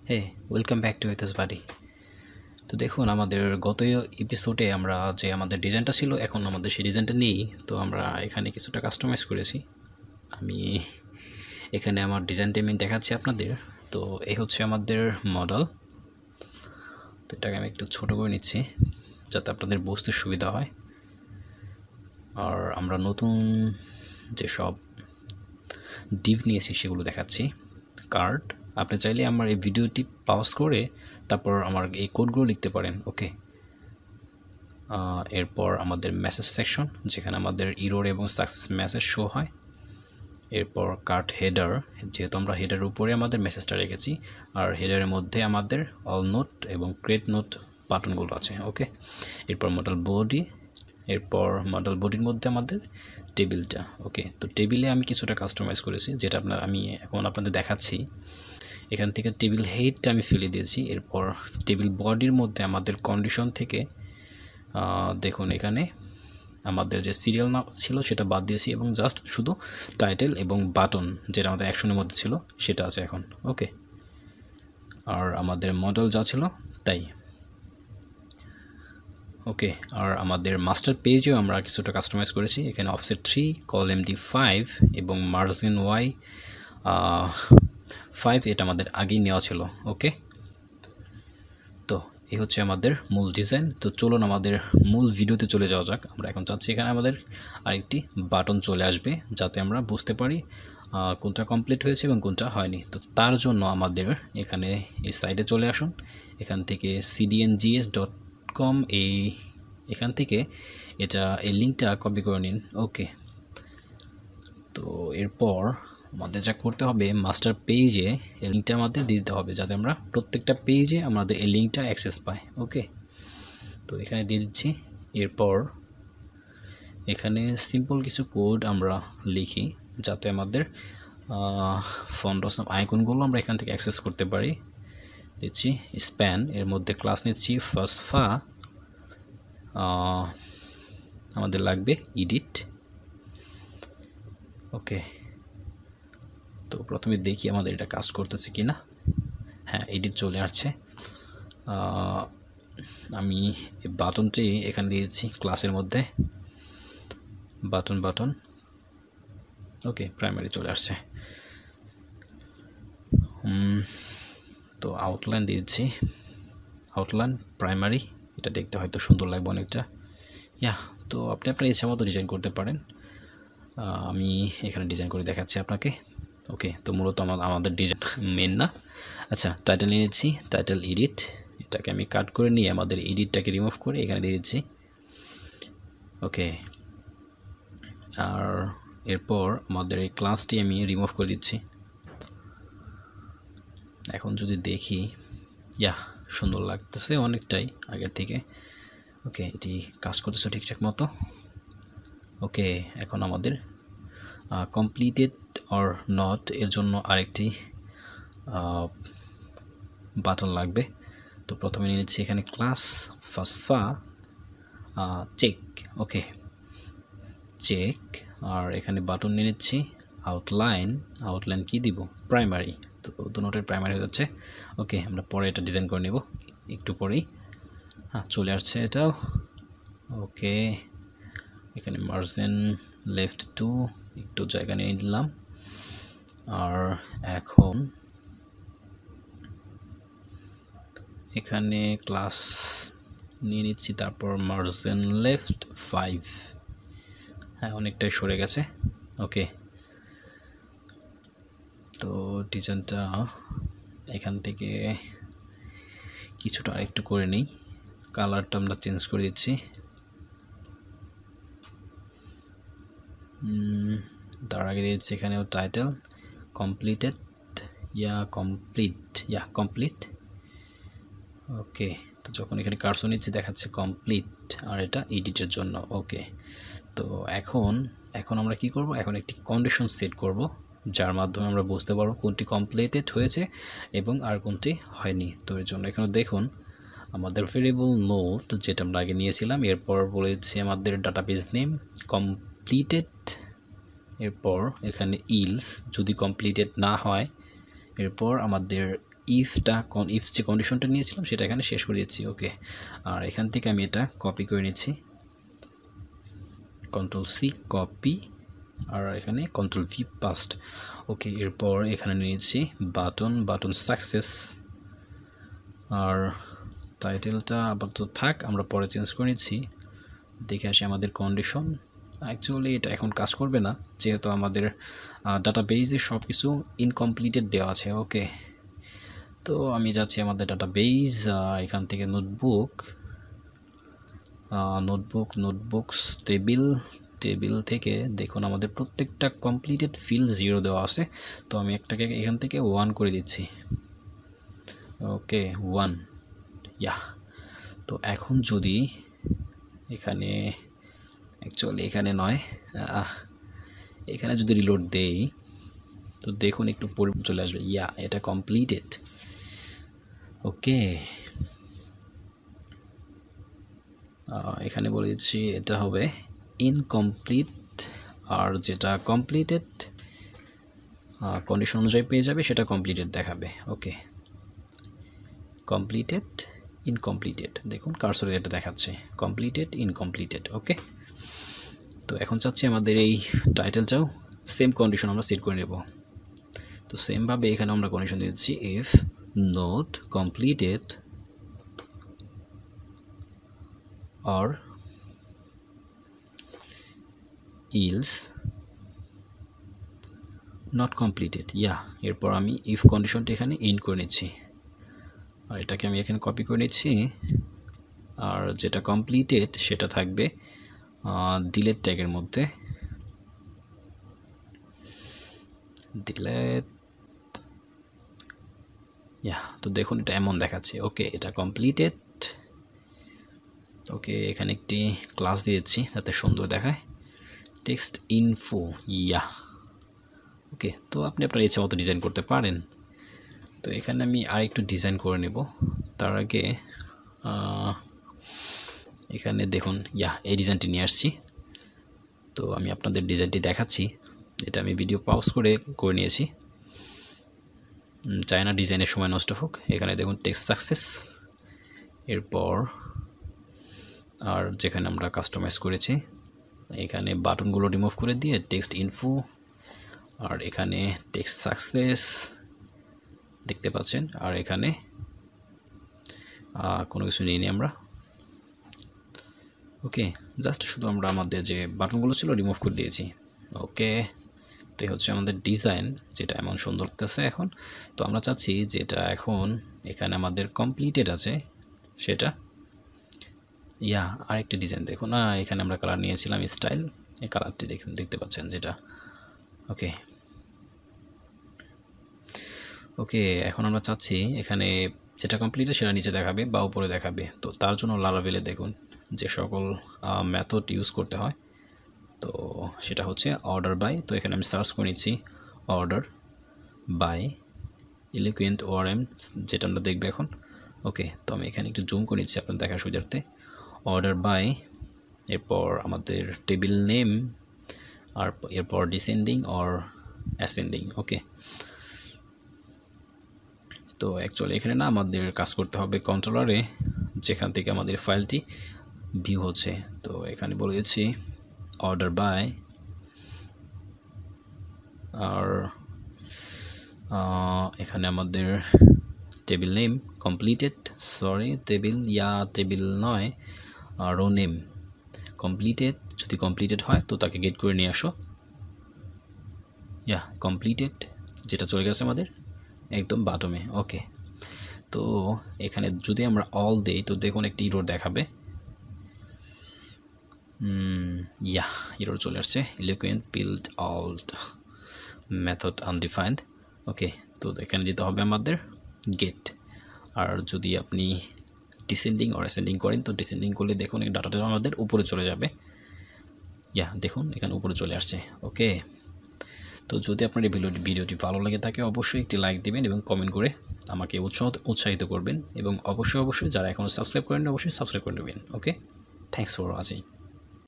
Hey welcome back to it's buddy. তো দেখুন, আমাদের গত এপিসোডে আমরা যে আমাদের ডিজাইনটা ছিল, এখন আমাদের সেই ডিজাইনটা নেই। তো আমরা এখানে কিছুটা কাস্টমাইজ করেছি। আমি এখানে আমার ডিজাইনটা আমি দেখাচ্ছি আপনাদের। তো এই হচ্ছে আমাদের মডেল। তো এটাকে আমি একটু ছোটো করে নিচ্ছি যাতে আপনাদের বুঝতে সুবিধা হয়। আর আমরা নতুন যেসব ডিভ নিয়েছি সেগুলো দেখাচ্ছি। কার্ড, আপনি চাইলে আমার এই ভিডিওটি পজ করে তারপর আমার এই কোডগুলো লিখতে পারেন। ওকে, এরপর আমাদের মেসেজ সেকশন, যেখানে আমাদের ইরোর এবং সাকসেস মেসেজ শো হয়। এরপর কার্ড হেডার, যেহেতু আমরা হেডারের উপরে আমাদের মেসেজটা রেখেছি, আর হেডারের মধ্যে আমাদের অল নোট এবং ক্রিয়েট নোট বাটনগুলো আছে। ওকে, এরপর মডেল বডি, এরপর মডেল বডির মধ্যে আমাদের টেবিলটা। ওকে, তো টেবিলে আমি কিছুটা কাস্টমাইজ করেছি, যেটা আমি এখন আপনাদের দেখাচ্ছি। এখান থেকে টেবিল হেডটা আমি ফেলে দিয়েছি। এরপর টেবিল বডির মধ্যে আমাদের কন্ডিশন থেকে দেখুন, এখানে আমাদের যে সিরিয়াল নাম ছিল সেটা বাদ দিয়েছি এবং জাস্ট শুধু টাইটেল এবং বাটন, যেটা আমাদের অ্যাকশনের মধ্যে ছিল, সেটা আছে এখন। ওকে, আর আমাদের মডেল যা ছিল তাই। ওকে, আর আমাদের মাস্টার পেজেও আমরা কিছুটা কাস্টমাইজ করেছি। এখানে অফসেট 3, কলএমডি 5 এবং মার্জিন ওয়াই 5, এটা আমাদের আগেই নেওয়া ছিল। ওকে, তো এই হচ্ছে আমাদের মূল ডিজাইন। তো চলুন আমাদের মূল ভিডিওতে চলে যাওয়া যাক। আমরা এখন চাচ্ছি এখানে আমাদের আরেকটি বাটন চলে আসবে, যাতে আমরা বুঝতে পারি কোনটা কমপ্লিট হয়েছে এবং কোনটা হয়নি। তো তার জন্য আমাদের এখানে এই সাইডে চলে আসুন। এখান থেকে cdngs.com এখান থেকে এই লিঙ্কটা কপি করে নিন। ওকে, তো এরপর আমাদের যা করতে হবে, মাস্টার পেজে এই লিঙ্কটা আমাদের দিয়ে দিতে হবে, যাতে আমরা প্রত্যেকটা পেজে আমাদের এই লিঙ্কটা অ্যাক্সেস পাই। ওকে, তো এখানে দিয়ে দিচ্ছি। এরপর এখানে সিম্পল কিছু কোড আমরা লিখি, যাতে আমাদের ফন্টস আইকনগুলো আমরা এখান থেকে অ্যাক্সেস করতে পারি। দিচ্ছি স্প্যান, এর মধ্যে ক্লাস নিচ্ছি ফার্স্টফা, আমাদের লাগবে এডিট। ওকে, তো প্রথমে দেখি আমাদের এটা কাজ করতেছে কিনা। হ্যাঁ, এডিট চলে আসছে। আমি এই বাটনটি এখানে দিয়েছি ক্লাসের মধ্যে, বাটন। ওকে, প্রাইমারি চলে আসছে। তো আউটলাইন দিয়েছি, আউটলাইন প্রাইমারি, এটা দেখতে হয়তো সুন্দর লাগবে অনেকটা। তো আপনি আপনার ইচ্ছা মতো ডিজাইন করতে পারেন। আমি এখানে ডিজাইন করে দেখাচ্ছি আপনাকে। ওকে, তো মূলত আমাদের ডিজাইন মেন না। আচ্ছা, টাইটেল নিয়েছি, টাইটেল এডিট, এটাকে আমি কাট করে নিয়ে আমাদের এডিটটাকে রিমুভ করে এখানে দিয়ে দিচ্ছি। ওকে, আর এরপর আমাদের এই ক্লাসটি আমি রিমুভ করে দিচ্ছি। এখন যদি দেখি, সুন্দর লাগতেছে অনেকটাই আগের থেকে। ওকে, এটি কাজ করতেছে ঠিকঠাক মতো। ওকে, এখন আমাদের কমপ্লিটেড অর নট এর জন্য আরেকটি বাটন লাগবে। তো প্রথমে নিয়ে নিচ্ছি এখানে ক্লাস ফার্স্টফা চেক। ওকে, চেক, আর এখানে বাটন নিয়ে নিচ্ছি আউটলাইন কি দিব, প্রাইমারি। তো দুটোর প্রাইমারি হয়ে যাচ্ছে। ওকে, আমরা পরে এটা ডিজাইন করে নেব একটু পরেই। চলে আসছে এটাও। ওকে, এখানে মার্জিন লেফট 2 একটু জায়গা নিয়ে নিলাম। আর এখন এখানে ক্লাস নিয়ে নিচ্ছি, তারপর মার্জিন লেফট 5। অনেকটাই সরে গেছে। ওকে, তো ডিজাইনটা এখান থেকে কিছুটা আরেকটু করে নিই। কালারটা আমরা চেঞ্জ করে দিচ্ছি। তার আগে দিয়েছি এখানেও টাইটেল কমপ্লিটেড, কমপ্লিট। ওকে, তো যখন এখানে কার্সর নিচ্ছি দেখাচ্ছে কমপ্লিট, আর এটা এডিটের জন্য। ওকে, তো এখন আমরা কি করব, এখন একটি কন্ডিশন সেট করব, যার মাধ্যমে আমরা বুঝতে পারবো কোনটি কমপ্লিটেড হয়েছে এবং আর কোনটি হয়নি। তো এর জন্য এখানে দেখুন আমাদের ভেরিয়েবল নোট যেটা আমরা আগে নিয়েছিলাম, এরপর বলেছি আমাদের ডাটাবেস নেম কমপ্লিটেড, এরপর এখানে ইলস যদি কমপ্লিটেড না হয়, এরপর আমাদের ইফ যে কন্ডিশনটা নিয়েছিলাম সেটা এখানে শেষ করে দিচ্ছি। ওকে, আর এখান থেকে আমি এটা কপি করে নিচ্ছি, Ctrl+C কপি, আর এখানে Ctrl+V পাস্ট। ওকে, এরপর এখানে নিয়েছি বাটন সাকসেস, আর টাইটেলটা আপাতত থাক, আমরা পরে চেঞ্জ করে নিচ্ছি। দেখে আসি আমাদের কন্ডিশন। অ্যাকচুয়ালি এটা এখন কাজ করবে না, যেহেতু আমাদের ডাটাবেজে সব কিছু ইনকমপ্লিটেড দেওয়া আছে। ওকে, তো আমি যাচ্ছি আমাদের ডাটাবেজ, এখান থেকে নোটবুকস টেবিল থেকে দেখুন আমাদের প্রত্যেকটা কমপ্লিটেড ফিল্ড 0 দেওয়া আছে। তো আমি একটাকে এখান থেকে 1 করে দিচ্ছি। ওকে, 1, ইয়া। তো এখন যদি এখানে, অ্যাকচুয়ালি এখানে নয়, এখানে যদি রিলোড দেই তো দেখুন একটু পরে চলে আসবে, ইয়া, এটা কমপ্লিটেড। ওকে, এখানে বলে দিচ্ছি এটা হবে ইনকমপ্লিট, আর যেটা কমপ্লিটেড কন্ডিশন অনুযায়ী পেয়ে যাবে সেটা কমপ্লিটেড দেখাবে। ওকে, কমপ্লিটেড ইনকমপ্লিটেড, দেখুন কার্সরে এটা দেখাচ্ছে কমপ্লিটেড ইনকমপ্লিটেড। ওকে, তো এখন চাচ্ছি আমাদের এই টাইটেলটাও সেম কন্ডিশন আমরা সেট করে নেব। তো সেমভাবে এখানে আমরা কন্ডিশন দিচ্ছি if note completed or else not completed, ইয়া। এরপর আমি ইফ কন্ডিশনটা এখানে ইন করে নিচ্ছি, আর এটাকে আমি এখানে কপি করে নিচ্ছি, আর যেটা কমপ্লিটেড সেটা থাকবে ডিলেট ট্যাগের মধ্যে, ডিলেট, ইয়া। তো দেখুন এটা এমন দেখাচ্ছে। ওকে, এটা কমপ্লিটেড। ওকে, এখানে একটি ক্লাস দিয়েছি যাতে সুন্দর দেখায়, টেক্সট ইনফো, ইয়া। ওকে, তো আপনি আপনার ইচ্ছা মতো ডিজাইন করতে পারেন। তো এখানে আমি আর একটু ডিজাইন করে নেব। তার আগে এখানে দেখুন, ইয়া, এই ডিজাইনটি নিয়ে আসছি। তো আমি আপনাদের ডিজাইনটি দেখাচ্ছি, এটা আমি ভিডিও পাউজ করে নিয়েছি, চাই না ডিজাইনের সময় নষ্ট হোক। এখানে দেখুন টেক্সট সাকসেস, এরপর আর যেখানে আমরা কাস্টমাইজ করেছি এখানে বাটনগুলো রিমুভ করে দিয়ে টেক্সট ইনফো, আর এখানে টেক্সট সাকসেস দেখতে পাচ্ছেন, আর এখানে কোনো কিছু নিয়ে নিই আমরা। ওকে, জাস্ট শুধু আমরা আমাদের যে বাটনগুলো ছিল রিমুভ করে দিয়েছি। ওকে, তো হচ্ছে আমাদের ডিজাইন, যেটা এমন সুন্দর লাগতেছে এখন। তো আমরা চাচ্ছি যেটা এখন এখানে আমাদের কমপ্লিটেড আছে সেটা, ইয়া, আরেকটি ডিজাইন দেখুন না, এখানে আমরা কালার নিয়েছিলাম স্টাইল, এই কালারটি দেখতে পাচ্ছেন যেটা। ওকে, ওকে, এখন আমরা চাচ্ছি এখানে যেটা কমপ্লিটেড সেটা নিচে দেখাবে বা উপরে দেখাবে। তো তার জন্য লারাভেলে দেখুন যে সকল মেথড ইউজ করতে হয়, তো সেটা হচ্ছে অর্ডার বাই। তো এখানে আমি সার্চ করে নিচ্ছি অর্ডার বাই এলিকুয়েন্ট ORM, যেটা আমরা দেখবো এখন। ওকে, তো আমি এখানে একটু জুম করে নিচ্ছি আপনার দেখার সুবিধার্থে। অর্ডার বাই, এরপর আমাদের টেবিল নেম, আর এরপর ডিসেন্ডিং অর অ্যাসেন্ডিং। ওকে, তো অ্যাকচুয়ালি এখানে না আমাদের কাজ করতে হবে কন্ট্রোলারে, যেখান থেকে আমাদের ফাইলটি ভিউ হচ্ছে। তো এখানে বলে দিচ্ছি অর্ডার বাই, আর এখানে আমাদের table name completed, sorry table নয়, রো নেম কমপ্লিটেড, যদি কমপ্লিটেড হয় তো তাকে গেট করে নিয়ে আসো, ইয়া, কমপ্লিটেড, যেটা চলে গেছে আমাদের একদম বাটমে। ওকে, তো এখানে যদি আমরা অল দেই তো দেখুন একটি ইরোর দেখাবে, ইয়া, ইরোর চলে আসছে, eloquent build all method undefined। ওকে, তো এখানে দিতে হবে আমাদের গেট। আর যদি আপনি ডিসেন্ডিং অর অ্যাসেন্ডিং করেন তো ডিসেন্ডিং করলে দেখুন এই ডাটাটা আমাদের উপরে চলে যাবে, ইয়া, দেখুন এখানে উপরে চলে আসছে। ওকে, তো যদি আপনার এই ভিডিওটি ভালো লাগে থাকে অবশ্যই একটি লাইক দিবেন এবং কমেন্ট করে আমাকে উৎসাহিত করবেন, এবং অবশ্যই যারা এখনও সাবস্ক্রাইব করেন অবশ্যই সাবস্ক্রাইব করে নেবেন। ওকে, থ্যাংকস ফর ওয়াচিং।